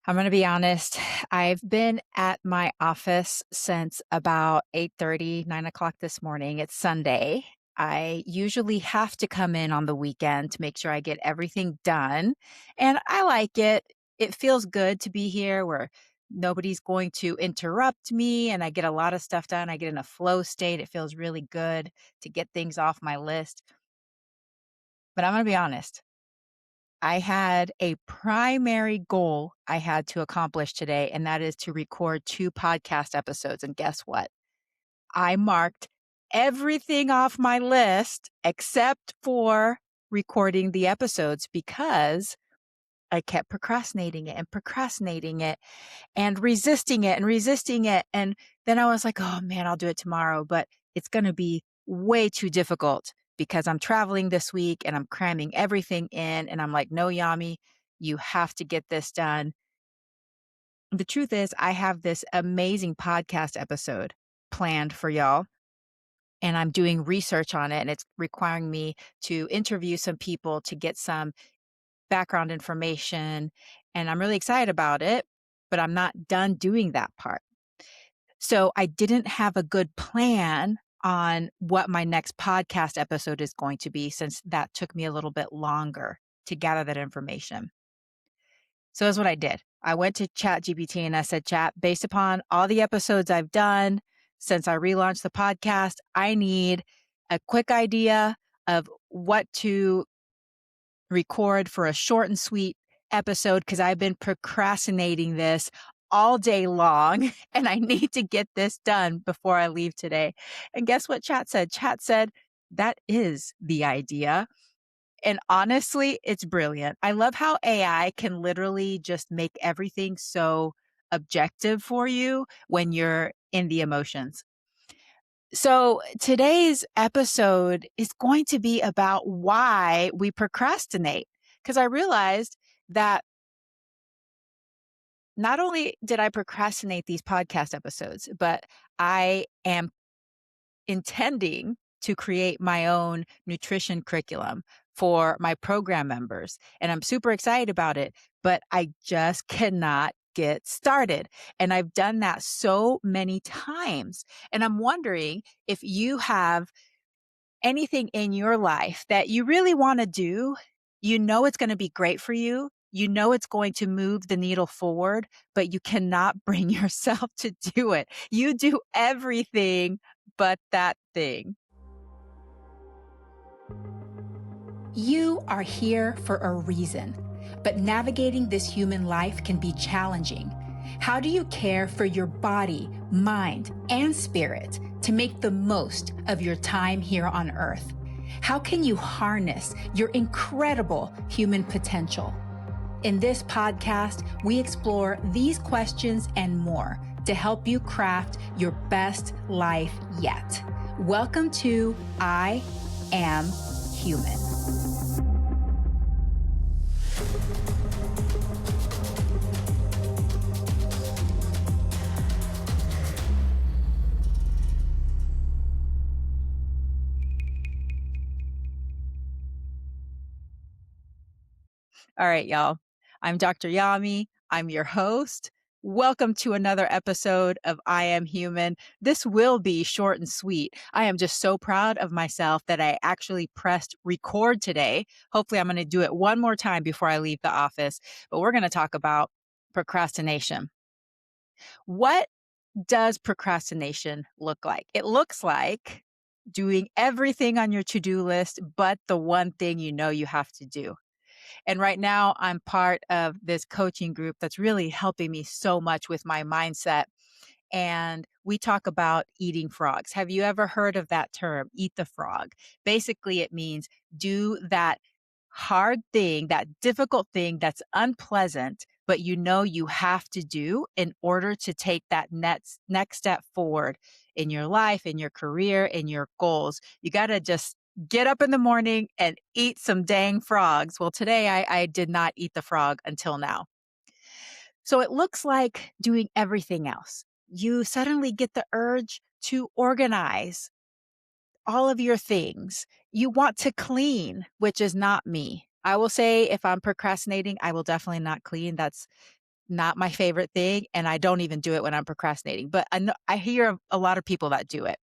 I'm going to be honest. I've been at my office since about 8:30, 9 o'clock this morning. It's Sunday. I usually have to come in on the weekend to make sure I get everything done. And I like it. It feels good to be here where nobody's going to interrupt me and I get a lot of stuff done. I get in a flow state. It feels really good to get things off my list. But I'm going to be honest. I had a primary goal I had to accomplish today, and that is to record 2 podcast episodes, and guess what? I marked everything off my list except for recording the episodes because I kept procrastinating it and resisting it, and then I was like, "Oh, man, I'll do it tomorrow," but it's gonna be way too difficult because I'm traveling this week and I'm cramming everything in, and I'm like, "No, Yami, you have to get this done." The truth is I have this amazing podcast episode planned for y'all, and I'm doing research on it, and it's requiring me to interview some people to get some background information, and I'm really excited about it, but I'm not done doing that part. So I didn't have a good plan on what my next podcast episode is going to be since that took me a little bit longer to gather that information. So that's what I did. I went to ChatGPT and I said, Chat, based upon all the episodes I've done since I relaunched the podcast, I need a quick idea of what to record for a short and sweet episode because I've been procrastinating this all day long and I need to get this done before I leave today. And guess what Chat said? Chat said, that is the idea. And honestly, it's brilliant. I love how AI can literally just make everything so objective for you when you're in the emotions. So today's episode is going to be about why we procrastinate. Because I realized that not only did I procrastinate these podcast episodes, but I am intending to create my own nutrition curriculum for my program members. And I'm super excited about it, but I just cannot get started. And I've done that so many times. And I'm wondering if you have anything in your life that you really want to do, you know it's going to be great for you. You know it's going to move the needle forward, but you cannot bring yourself to do it. You do everything but that thing. You are here for a reason, but navigating this human life can be challenging. How do you care for your body, mind, and spirit to make the most of your time here on Earth? How can you harness your incredible human potential? In this podcast, we explore these questions and more to help you craft your best life yet. Welcome to I Am Human. All right, y'all. I'm Dr. Yami. I'm your host. Welcome to another episode of I Am Human. This will be short and sweet. I am just so proud of myself that I actually pressed record today. Hopefully, I'm going to do it one more time before I leave the office. But we're going to talk about procrastination. What does procrastination look like? It looks like doing everything on your to-do list, but the one thing you know you have to do. And right now, I'm part of this coaching group that's really helping me so much with my mindset. And we talk about eating frogs. Have you ever heard of that term, eat the frog? Basically, it means do that hard thing, that difficult thing that's unpleasant, but you know you have to do in order to take that next step forward in your life, in your career, in your goals. You got to just get up in the morning and eat some dang frogs. Well, today I did not eat the frog until now. So it looks like doing everything else. You suddenly get the urge to organize all of your things. You want to clean, which is not me. I will say if I'm procrastinating, I will definitely not clean. That's not my favorite thing, and I don't even do it when I'm procrastinating, but I hear of a lot of people that do it.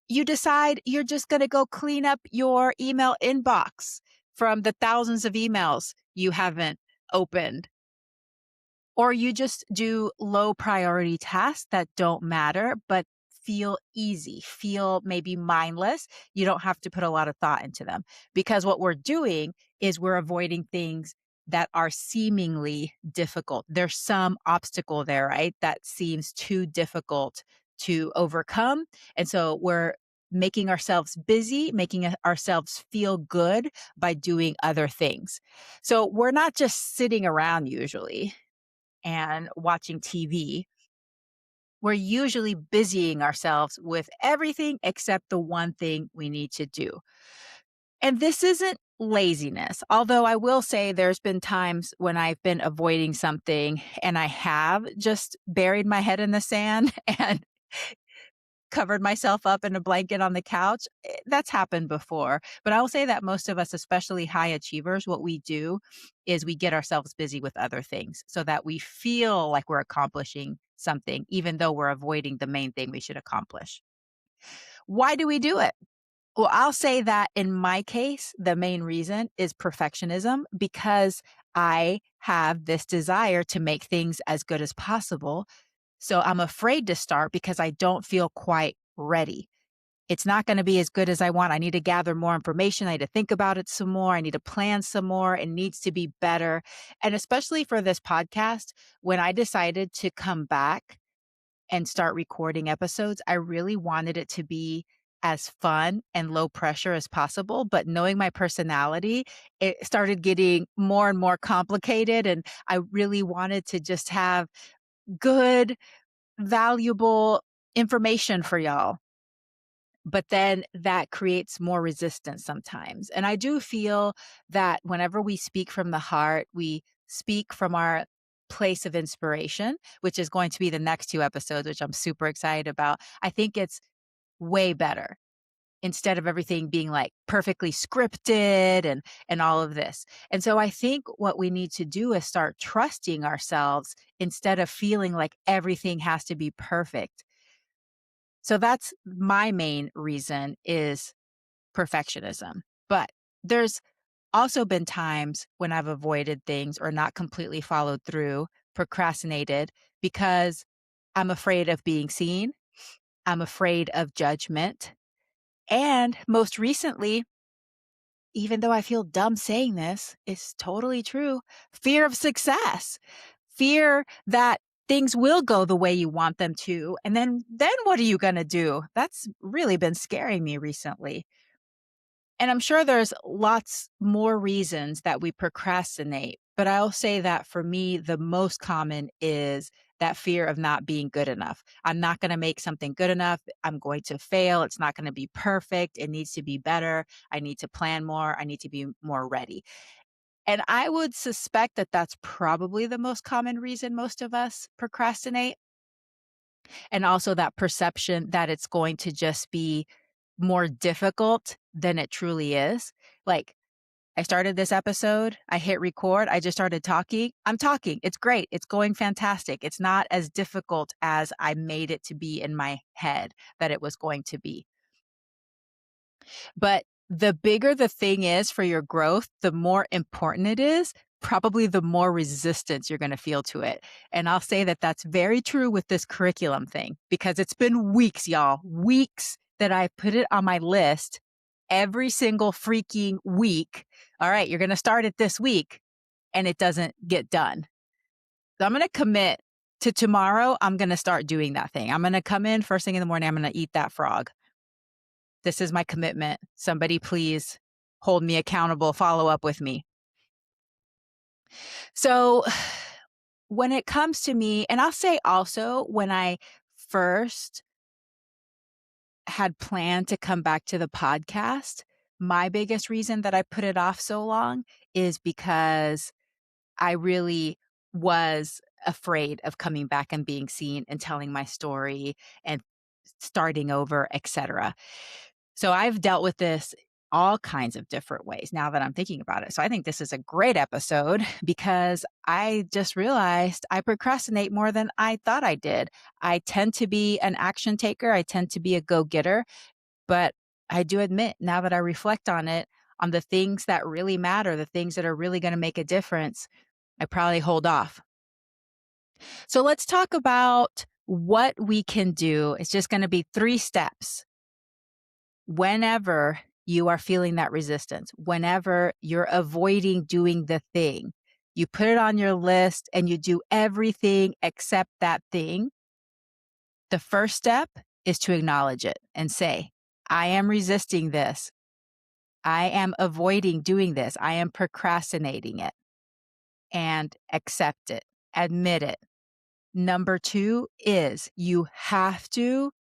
You decide you're just gonna go clean up your email inbox from the thousands of emails you haven't opened, or you just do low priority tasks that don't matter, but feel easy, feel maybe mindless. You don't have to put a lot of thought into them because what we're doing is we're avoiding things that are seemingly difficult. There's some obstacle there, right? That seems too difficult to overcome. And so we're making ourselves busy, making ourselves feel good by doing other things. So we're not just sitting around usually and watching TV, we're usually busying ourselves with everything except the one thing we need to do. And this isn't laziness, although I will say there's been times when I've been avoiding something and I have just buried my head in the sand and covered myself up in a blanket on the couch. That's happened before. But I will say that most of us, especially high achievers, what we do is we get ourselves busy with other things so that we feel like we're accomplishing something, even though we're avoiding the main thing we should accomplish. Why do we do it? Well, I'll say that in my case, the main reason is perfectionism because I have this desire to make things as good as possible. So I'm afraid to start because I don't feel quite ready. It's not going to be as good as I want. I need to gather more information. I need to think about it some more. I need to plan some more. It needs to be better. And especially for this podcast, when I decided to come back and start recording episodes, I really wanted it to be as fun and low pressure as possible. But knowing my personality, it started getting more and more complicated. And I really wanted to just have good, valuable information for y'all. But then that creates more resistance sometimes. And I do feel that whenever we speak from the heart, we speak from our place of inspiration, which is going to be the next two episodes, which I'm super excited about. I think it's way better instead of everything being like perfectly scripted and all of this. And so I think what we need to do is start trusting ourselves instead of feeling like everything has to be perfect. So that's my main reason is perfectionism. But there's also been times when I've avoided things or not completely followed through, procrastinated because I'm afraid of being seen. I'm afraid of judgment. And most recently, even though I feel dumb saying this, it's totally true. Fear of success, fear that things will go the way you want them to. And then what are you going to do? That's really been scaring me recently. And I'm sure there's lots more reasons that we procrastinate, but I'll say that for me, the most common is that fear of not being good enough. I'm not going to make something good enough. I'm going to fail. It's not going to be perfect. It needs to be better. I need to plan more. I need to be more ready. And I would suspect that that's probably the most common reason most of us procrastinate. And also that perception that it's going to just be more difficult than it truly is. Like, I started this episode, I hit record, I just started talking. I'm talking. It's great. It's going fantastic. It's not as difficult as I made it to be in my head that it was going to be. But the bigger the thing is for your growth, the more important it is, probably the more resistance you're going to feel to it. And I'll say that that's very true with this curriculum thing because it's been weeks, y'all, weeks that I put it on my list every single freaking week. All right, you're going to start it this week and it doesn't get done. So I'm going to commit to tomorrow. I'm going to start doing that thing. I'm going to come in first thing in the morning. I'm going to eat that frog. This is my commitment. Somebody please hold me accountable, follow up with me. So when it comes to me, and I'll say also when I first had planned to come back to the podcast, my biggest reason that I put it off so long is because I really was afraid of coming back and being seen and telling my story and starting over, etc. So I've dealt with this all kinds of different ways now that I'm thinking about it. So I think this is a great episode because I just realized I procrastinate more than I thought I did. I tend to be an action taker, I tend to be a go getter, but I do admit now that I reflect on it, on the things that really matter, the things that are really going to make a difference, I probably hold off. So let's talk about what we can do. It's just going to be 3 steps. Whenever you are feeling that resistance, whenever you're avoiding doing the thing, you put it on your list and you do everything except that thing. The first step is to acknowledge it and say, I am resisting this. I am avoiding doing this. I am procrastinating it, and accept it, admit it. Number 2 is you have to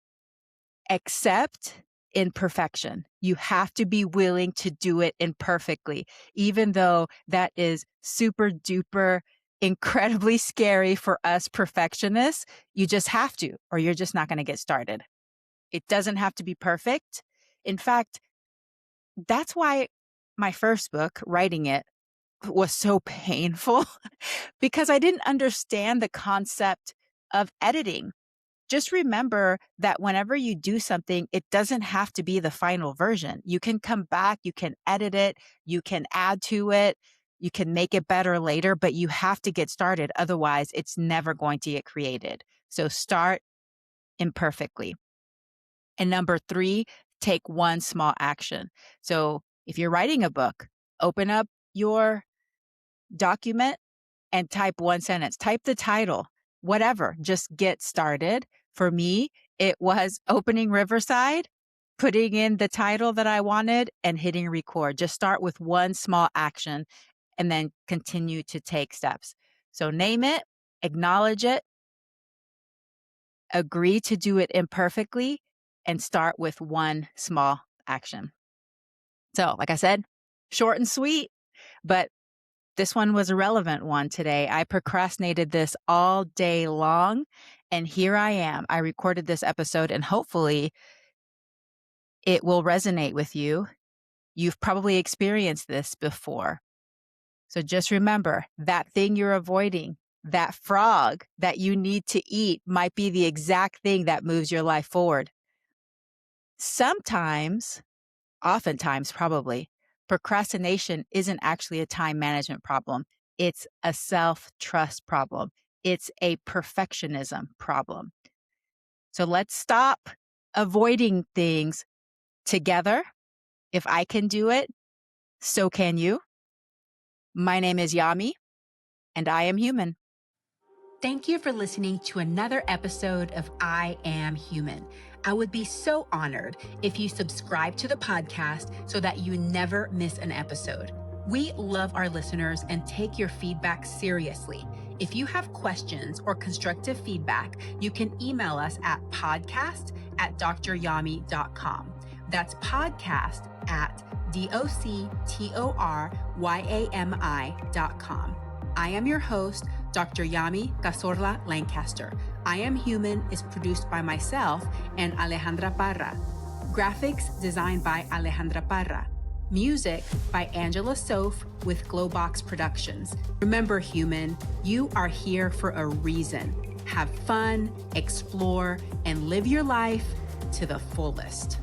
accept imperfection. You have to be willing to do it imperfectly, even though that is super duper incredibly scary for us perfectionists. You just have to, or you're just not going to get started. It doesn't have to be perfect. In fact, that's why my first book, writing it, was so painful because I didn't understand the concept of editing. Just remember that whenever you do something, it doesn't have to be the final version. You can come back, you can edit it, you can add to it, you can make it better later, but you have to get started. Otherwise, it's never going to get created. So start imperfectly. And number 3, take one small action. So if you're writing a book, open up your document and type one sentence, type the title, whatever, just get started. For me, it was opening Riverside, putting in the title that I wanted and hitting record. Just start with one small action and then continue to take steps. So name it, acknowledge it, agree to do it imperfectly, and start with one small action. So, like I said, short and sweet, but this one was a relevant one today. I procrastinated this all day long, and here I am. I recorded this episode, and hopefully it will resonate with you. You've probably experienced this before. So just remember that thing you're avoiding, that frog that you need to eat might be the exact thing that moves your life forward. Sometimes, oftentimes probably, procrastination isn't actually a time management problem. It's a self-trust problem. It's a perfectionism problem. So let's stop avoiding things together. If I can do it, so can you. My name is Yami, and I am human. Thank you for listening to another episode of I Am Human. I would be so honored if you subscribe to the podcast so that you never miss an episode. We love our listeners and take your feedback seriously. If you have questions or constructive feedback, you can email us at podcast@dryami.com. That's podcast@doctoryami.com. I am your host, Dr. Yami Cazorla-Lancaster. I Am Human is produced by myself and Alejandra Parra. Graphics designed by Alejandra Parra. Music by Angela Soph with Glowbox Productions. Remember, human, you are here for a reason. Have fun, explore, and live your life to the fullest.